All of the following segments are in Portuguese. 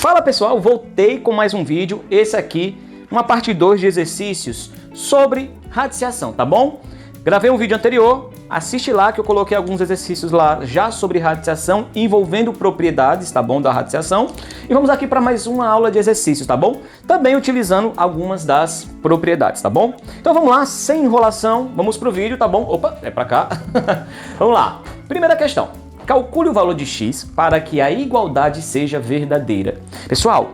Fala pessoal, voltei com mais um vídeo, esse aqui, uma parte 2 de exercícios sobre radiciação, tá bom? Gravei um vídeo anterior, assiste lá que eu coloquei alguns exercícios lá já sobre radiciação envolvendo propriedades, tá bom, da radiciação. E vamos aqui para mais uma aula de exercícios, tá bom? Também utilizando algumas das propriedades, tá bom? Então vamos lá, sem enrolação, vamos pro vídeo, tá bom? Opa, é pra cá. Vamos lá. Primeira questão. Calcule o valor de x para que a igualdade seja verdadeira. Pessoal,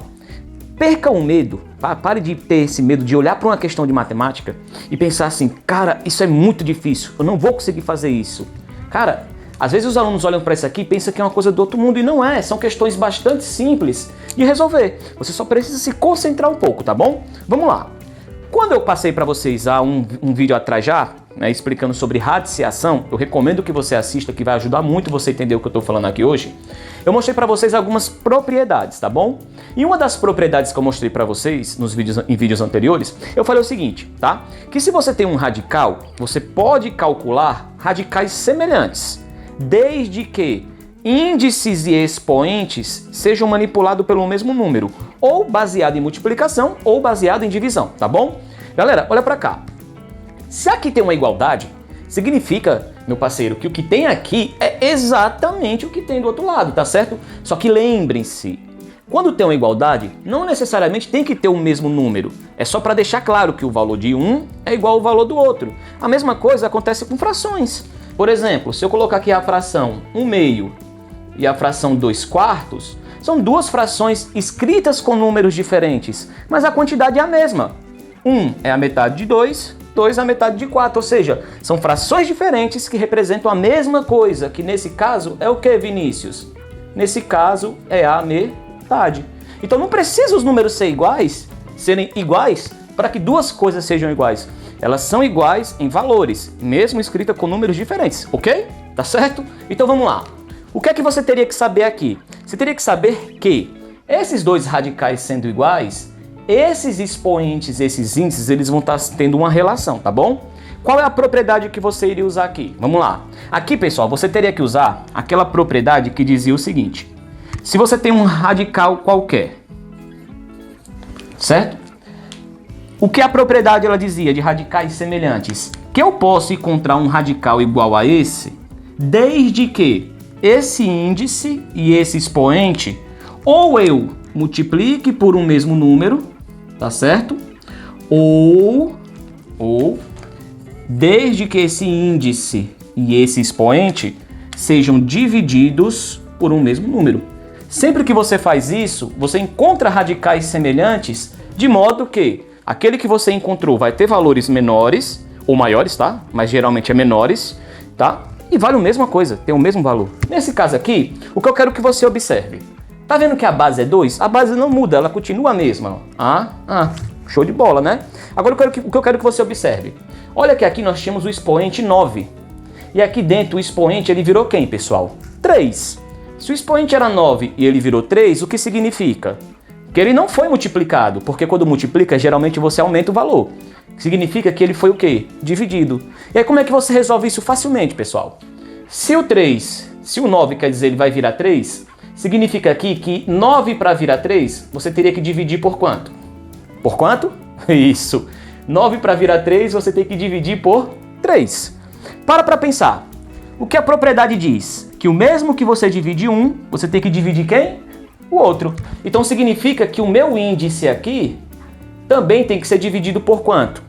perca o medo, pare de ter esse medo de olhar para uma questão de matemática e pensar assim, cara, isso é muito difícil, eu não vou conseguir fazer isso. Cara, às vezes os alunos olham para isso aqui e pensam que é uma coisa do outro mundo e não é, são questões bastante simples de resolver. Você só precisa se concentrar um pouco, tá bom? Vamos lá. Quando eu passei para vocês há um vídeo atrás já, explicando sobre radiciação, eu recomendo que você assista, que vai ajudar muito você a entender o que eu estou falando aqui hoje. Eu mostrei para vocês algumas propriedades, tá bom? E uma das propriedades que eu mostrei para vocês em vídeos anteriores, eu falei o seguinte, tá? Que se você tem um radical, você pode calcular radicais semelhantes, desde que índices e expoentes sejam manipulados pelo mesmo número, ou baseado em multiplicação, ou baseado em divisão, tá bom? Galera, olha para cá. Se aqui tem uma igualdade, significa, meu parceiro, que o que tem aqui é exatamente o que tem do outro lado, tá certo? Só que lembrem-se, quando tem uma igualdade, não necessariamente tem que ter o mesmo número. É só para deixar claro que o valor de um é igual ao valor do outro. A mesma coisa acontece com frações. Por exemplo, se eu colocar aqui a fração 1/2 e a fração 2/4, são duas frações escritas com números diferentes, mas a quantidade é a mesma. 1 é a metade de 2, 2 é a metade de 4, ou seja, são frações diferentes que representam a mesma coisa, que nesse caso é o que, Vinícius? Nesse caso é a metade. Então não precisa os números serem iguais para que duas coisas sejam iguais. Elas são iguais em valores, mesmo escritas com números diferentes, ok? Tá certo? Então vamos lá. O que é que você teria que saber aqui? Você teria que saber que esses dois radicais sendo iguais, esses expoentes, esses índices, eles vão estar tendo uma relação, tá bom? Qual é a propriedade que você iria usar aqui? Vamos lá. Aqui, pessoal, você teria que usar aquela propriedade que dizia o seguinte. Se você tem um radical qualquer, certo? O que a propriedade ela dizia de radicais semelhantes? Que eu posso encontrar um radical igual a esse, desde que esse índice e esse expoente, ou eu multiplique por um mesmo número, tá certo? Ou desde que esse índice e esse expoente sejam divididos por um mesmo número. Sempre que você faz isso, você encontra radicais semelhantes, de modo que aquele que você encontrou vai ter valores menores ou maiores, tá? Mas geralmente é menores, tá? E vale a mesma coisa, tem o mesmo valor. Nesse caso aqui, o que eu quero que você observe. Tá vendo que a base é 2? A base não muda, ela continua a mesma. Show de bola, né? Agora o que eu quero que você observe. Olha que aqui nós tínhamos o expoente 9. E aqui dentro o expoente ele virou quem, pessoal? 3. Se o expoente era 9 e ele virou 3, o que significa? Que ele não foi multiplicado, porque quando multiplica, geralmente você aumenta o valor. Significa que ele foi o quê? Dividido. E aí como é que você resolve isso facilmente, pessoal? Se o 9 quer dizer ele vai virar 3, significa aqui que 9 para virar 3, você teria que dividir por quanto? Por quanto? Isso. 9 para virar 3, você tem que dividir por 3. Para pensar. O que a propriedade diz? Que o mesmo que você divide um, você tem que dividir quem? O outro. Então significa que o meu índice aqui também tem que ser dividido por quanto?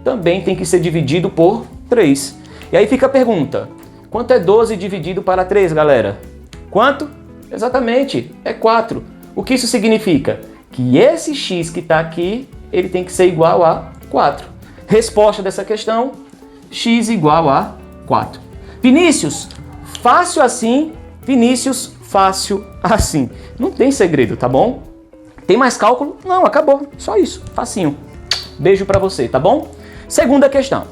Também tem que ser dividido por 3. E aí fica a pergunta. Quanto é 12 dividido para 3, galera? Quanto? Exatamente, é 4. O que isso significa? Que esse x que está aqui, ele tem que ser igual a 4. Resposta dessa questão, x igual a 4. Vinícius, fácil assim. Vinícius, fácil assim. Não tem segredo, tá bom? Tem mais cálculo? Não, acabou. Só isso, facinho. Beijo pra você, tá bom? Segunda questão.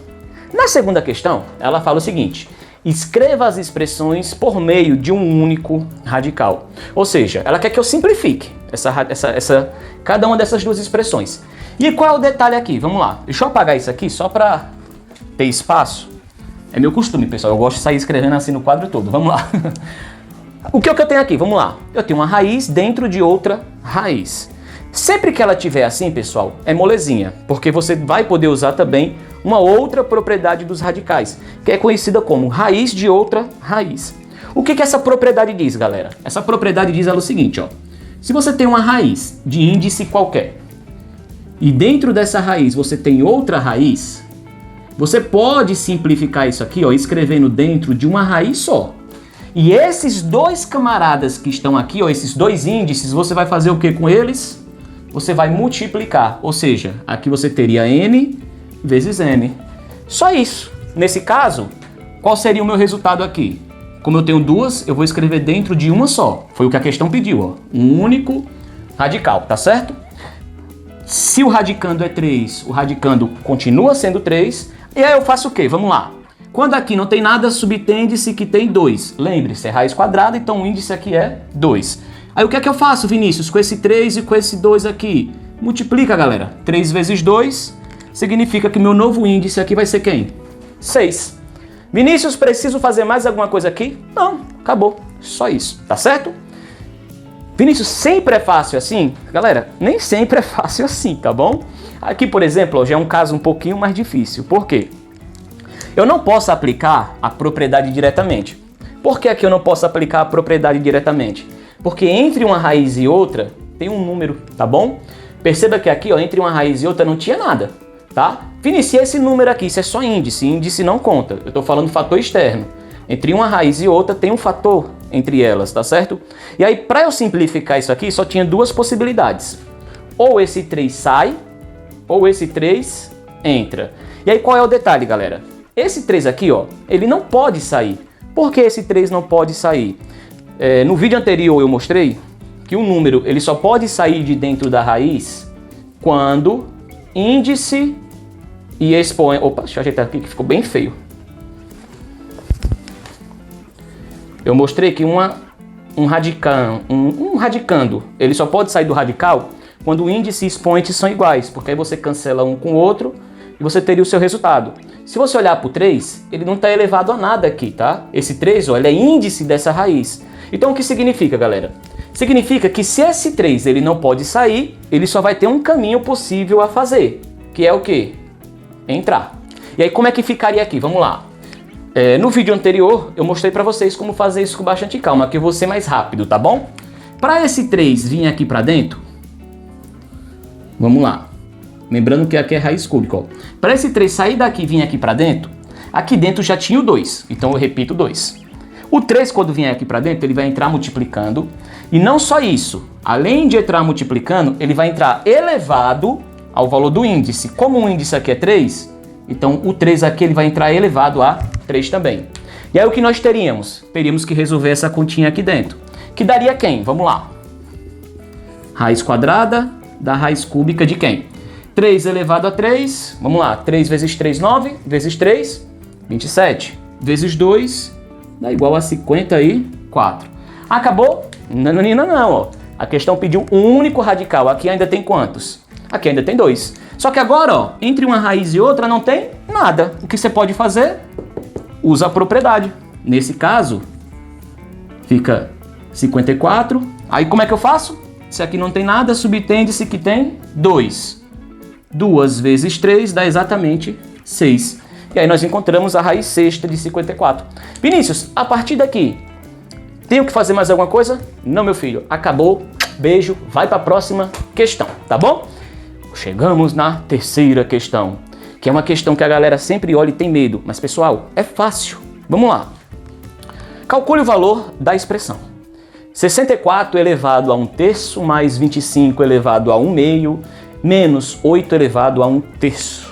Na segunda questão, ela fala o seguinte. Escreva as expressões por meio de um único radical. Ou seja, ela quer que eu simplifique cada uma dessas duas expressões. E qual é o detalhe aqui? Vamos lá. Deixa eu apagar isso aqui só para ter espaço. É meu costume, pessoal. Eu gosto de sair escrevendo assim no quadro todo. Vamos lá. O que é que eu tenho aqui? Vamos lá. Eu tenho uma raiz dentro de outra raiz. Sempre que ela tiver assim, pessoal, é molezinha, porque você vai poder usar também uma outra propriedade dos radicais, que é conhecida como raiz de outra raiz. O que essa propriedade diz, galera? Essa propriedade diz ela o seguinte, ó. Se você tem uma raiz de índice qualquer, e dentro dessa raiz você tem outra raiz, você pode simplificar isso aqui, ó, escrevendo dentro de uma raiz só. E esses dois camaradas que estão aqui, ó, esses dois índices, você vai fazer o que com eles? Você vai multiplicar, ou seja, aqui você teria n vezes m. Só isso. Nesse caso, qual seria o meu resultado aqui? Como eu tenho duas, eu vou escrever dentro de uma só. Foi o que a questão pediu, ó. Um único radical, tá certo? Se o radicando é 3, o radicando continua sendo 3. E aí eu faço o quê? Vamos lá. Quando aqui não tem nada, subtende-se que tem 2. Lembre-se, é raiz quadrada, então o índice aqui é 2. Aí o que é que eu faço, Vinícius, com esse 3 e com esse 2 aqui? Multiplica, galera. 3 vezes 2 significa que meu novo índice aqui vai ser quem? 6. Vinícius, preciso fazer mais alguma coisa aqui? Não, acabou. Só isso, tá certo? Vinícius, sempre é fácil assim? Galera, nem sempre é fácil assim, tá bom? Aqui, por exemplo, ó, já é um caso um pouquinho mais difícil. Por quê? Eu não posso aplicar a propriedade diretamente. Por que aqui eu não posso aplicar a propriedade diretamente? Porque entre uma raiz e outra tem um número, tá bom? Perceba que aqui, ó, entre uma raiz e outra não tinha nada, tá? Vinícius, esse número aqui, isso é só índice, índice não conta. Eu estou falando fator externo. Entre uma raiz e outra tem um fator entre elas, tá certo? E aí, para eu simplificar isso aqui, só tinha duas possibilidades. Ou esse 3 sai, ou esse 3 entra. E aí, qual é o detalhe, galera? Esse 3 aqui, ó, ele não pode sair. Por que esse 3 não pode sair? No vídeo anterior eu mostrei que o número ele só pode sair de dentro da raiz quando índice e expoente... Opa, deixa eu ajeitar aqui que ficou bem feio. Eu mostrei que um radicando, ele só pode sair do radical quando o índice e expoente são iguais, porque aí você cancela um com o outro e você teria o seu resultado. Se você olhar para o 3, ele não está elevado a nada aqui, tá? Esse 3, ó, ele é índice dessa raiz. Então o que significa, galera? Significa que se esse 3 ele não pode sair, ele só vai ter um caminho possível a fazer, que é o quê? Entrar. E aí como é que ficaria aqui? Vamos lá. No vídeo anterior eu mostrei para vocês como fazer isso com bastante calma, que eu vou ser mais rápido, tá bom? Para esse 3 vir aqui para dentro, vamos lá. Lembrando que aqui é raiz cúbica. Para esse 3 sair daqui e vir aqui para dentro, aqui dentro já tinha o 2, então eu repito 2. O 3, quando vier aqui para dentro, ele vai entrar multiplicando. E não só isso, além de entrar multiplicando, ele vai entrar elevado ao valor do índice. Como o índice aqui é 3, então o 3 aqui ele vai entrar elevado a 3 também. E aí o que nós teríamos? Teríamos que resolver essa continha aqui dentro. Que daria quem? Vamos lá. Raiz quadrada da raiz cúbica de quem? 3 elevado a 3, vamos lá. 3 vezes 3, 9, vezes 3, 27. Vezes 2... dá igual a 54. Acabou? Não, ó. A questão pediu um único radical. Aqui ainda tem quantos? Aqui ainda tem 2. Só que agora, ó, entre uma raiz e outra não tem nada. O que você pode fazer? Usa a propriedade. Nesse caso, fica 54. Aí como é que eu faço? Se aqui não tem nada, subtende-se que tem 2. 2 vezes 3 dá exatamente 6. E aí nós encontramos a raiz sexta de 54. Vinícius, a partir daqui, tenho que fazer mais alguma coisa? Não, meu filho. Acabou. Beijo. Vai para a próxima questão, tá bom? Chegamos na terceira questão, que é uma questão que a galera sempre olha e tem medo. Mas, pessoal, é fácil. Vamos lá. Calcule o valor da expressão. 64 elevado a 1/3 mais 25 elevado a 1/2 menos 8 elevado a 1/3.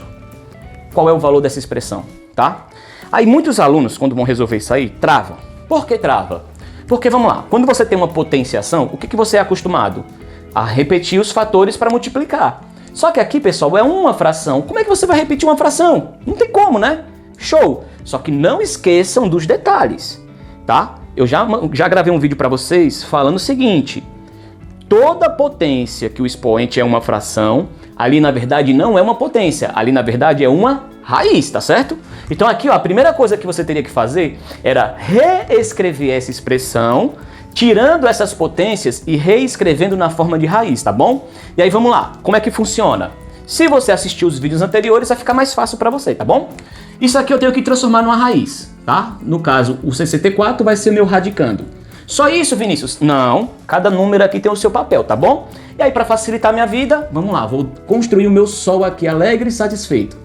Qual é o valor dessa expressão, tá? Aí muitos alunos, quando vão resolver isso aí, travam. Por que trava? Porque, vamos lá, quando você tem uma potenciação, o que você é acostumado? A repetir os fatores para multiplicar. Só que aqui, pessoal, é uma fração. Como é que você vai repetir uma fração? Não tem como, né? Show! Só que não esqueçam dos detalhes, tá? Eu já gravei um vídeo para vocês falando o seguinte: toda potência que o expoente é uma fração, ali na verdade não é uma potência, ali na verdade é uma raiz, tá certo? Então aqui, ó, a primeira coisa que você teria que fazer era reescrever essa expressão tirando essas potências e reescrevendo na forma de raiz, tá bom? E aí vamos lá, como é que funciona? Se você assistiu os vídeos anteriores, vai ficar mais fácil para você, tá bom? Isso aqui eu tenho que transformar numa raiz, tá? No caso, o 64 vai ser meu radicando. Só isso, Vinícius? Não, cada número aqui tem o seu papel, tá bom? E aí, para facilitar minha vida, vamos lá, vou construir o meu sol aqui alegre e satisfeito.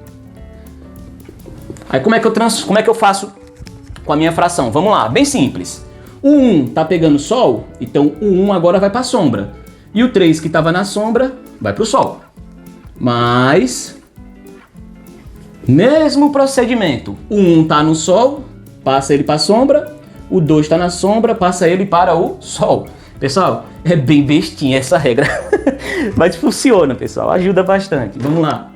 Aí como é que eu faço com a minha fração? Vamos lá, bem simples. O 1 tá pegando sol, então o 1 agora vai para a sombra. E o 3 que estava na sombra vai para o sol. Mas, mesmo procedimento, o 1 tá no sol, passa ele para a sombra, o 2 está na sombra, passa ele para o sol. Pessoal, é bem bestinha essa regra, mas funciona, pessoal, ajuda bastante. Vamos lá.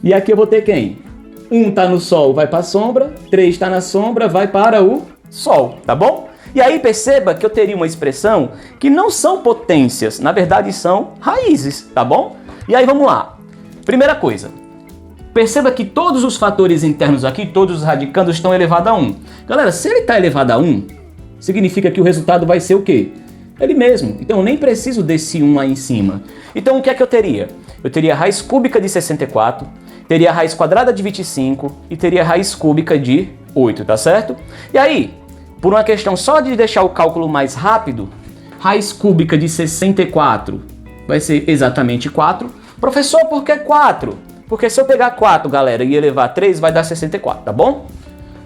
E aqui eu vou ter quem? 1 tá no sol, vai para a sombra, 3 está na sombra, vai para o sol, tá bom? E aí perceba que eu teria uma expressão que não são potências, na verdade são raízes, tá bom? E aí vamos lá. Primeira coisa, perceba que todos os fatores internos aqui, todos os radicandos estão elevados a 1. Galera, se ele está elevado a 1, significa que o resultado vai ser o quê? Ele mesmo. Então eu nem preciso desse 1 aí em cima. Então o que é que eu teria? Eu teria a raiz cúbica de 64, teria a raiz quadrada de 25 e teria a raiz cúbica de 8, tá certo? E aí, por uma questão só de deixar o cálculo mais rápido, raiz cúbica de 64 vai ser exatamente 4. Professor, por que 4? Porque se eu pegar 4, galera, e elevar a 3, vai dar 64, tá bom?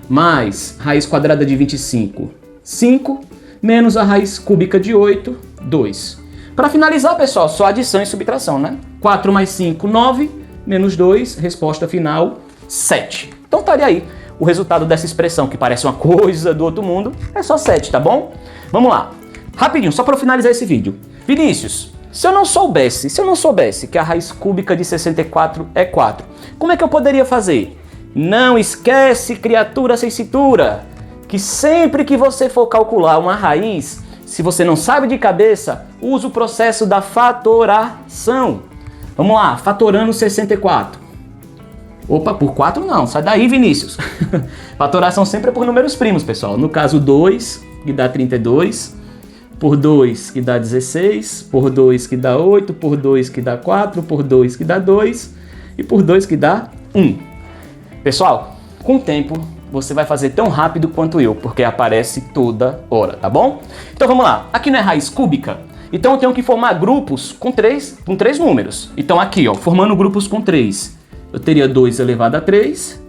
Mais raiz quadrada de 25, 5, menos a raiz cúbica de 8, 2. Para finalizar, pessoal, só adição e subtração, né? 4 mais 5, 9, menos 2, resposta final, 7. Então estaria aí. O resultado dessa expressão, que parece uma coisa do outro mundo, é só 7, tá bom? Vamos lá. Rapidinho, só para finalizar esse vídeo. Vinícius, se eu não soubesse que a raiz cúbica de 64 é 4, como é que eu poderia fazer? Não esquece, criatura sem cintura, que sempre que você for calcular uma raiz, se você não sabe de cabeça, usa o processo da fatoração. Vamos lá, fatorando 64. Opa, por 4 não, sai daí, Vinícius. Fatoração sempre é por números primos, pessoal. No caso, 2, que dá 32, por 2, que dá 16, por 2, que dá 8, por 2, que dá 4, por 2, que dá 2, e por 2, que dá 1. Pessoal, com o tempo, você vai fazer tão rápido quanto eu, porque aparece toda hora, tá bom? Então vamos lá, aqui não é raiz cúbica, então eu tenho que formar grupos com três números. Então aqui, ó, formando grupos com 3, eu teria 2 elevado a 3,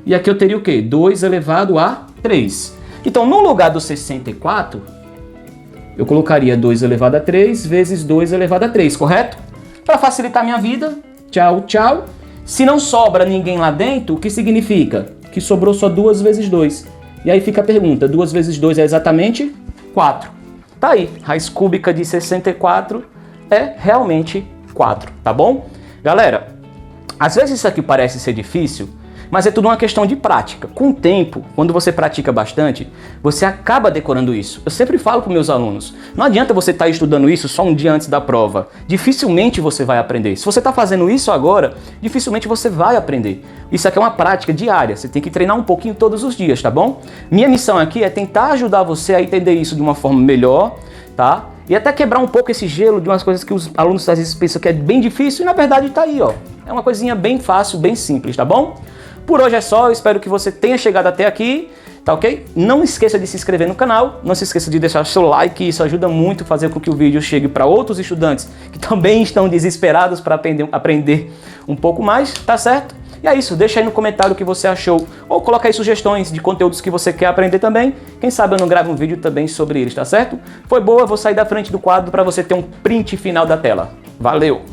e aqui eu teria o quê? 2 elevado a 3. Então no lugar do 64, eu colocaria 2 elevado a 3 vezes 2 elevado a 3, correto? Para facilitar minha vida, tchau, tchau. Se não sobra ninguém lá dentro, o que significa? Que sobrou só 2 vezes 2. E aí fica a pergunta, 2 vezes 2 é exatamente 4. Tá aí, raiz cúbica de 64 é realmente 4, tá bom? Galera, às vezes isso aqui parece ser difícil, mas é tudo uma questão de prática. Com o tempo, quando você pratica bastante, você acaba decorando isso. Eu sempre falo para meus alunos, não adianta você estar estudando isso só um dia antes da prova. Dificilmente você vai aprender. Se você está fazendo isso agora, dificilmente você vai aprender. Isso aqui é uma prática diária, você tem que treinar um pouquinho todos os dias, tá bom? Minha missão aqui é tentar ajudar você a entender isso de uma forma melhor, tá? E até quebrar um pouco esse gelo de umas coisas que os alunos às vezes pensam que é bem difícil e na verdade tá aí, ó. É uma coisinha bem fácil, bem simples, tá bom? Por hoje é só, eu espero que você tenha chegado até aqui, tá ok? Não esqueça de se inscrever no canal, não se esqueça de deixar seu like, isso ajuda muito a fazer com que o vídeo chegue para outros estudantes que também estão desesperados para aprender um pouco mais, tá certo? E é isso, deixa aí no comentário o que você achou, ou coloca aí sugestões de conteúdos que você quer aprender também, quem sabe eu não gravo um vídeo também sobre eles, tá certo? Foi boa, vou sair da frente do quadro para você ter um print final da tela. Valeu!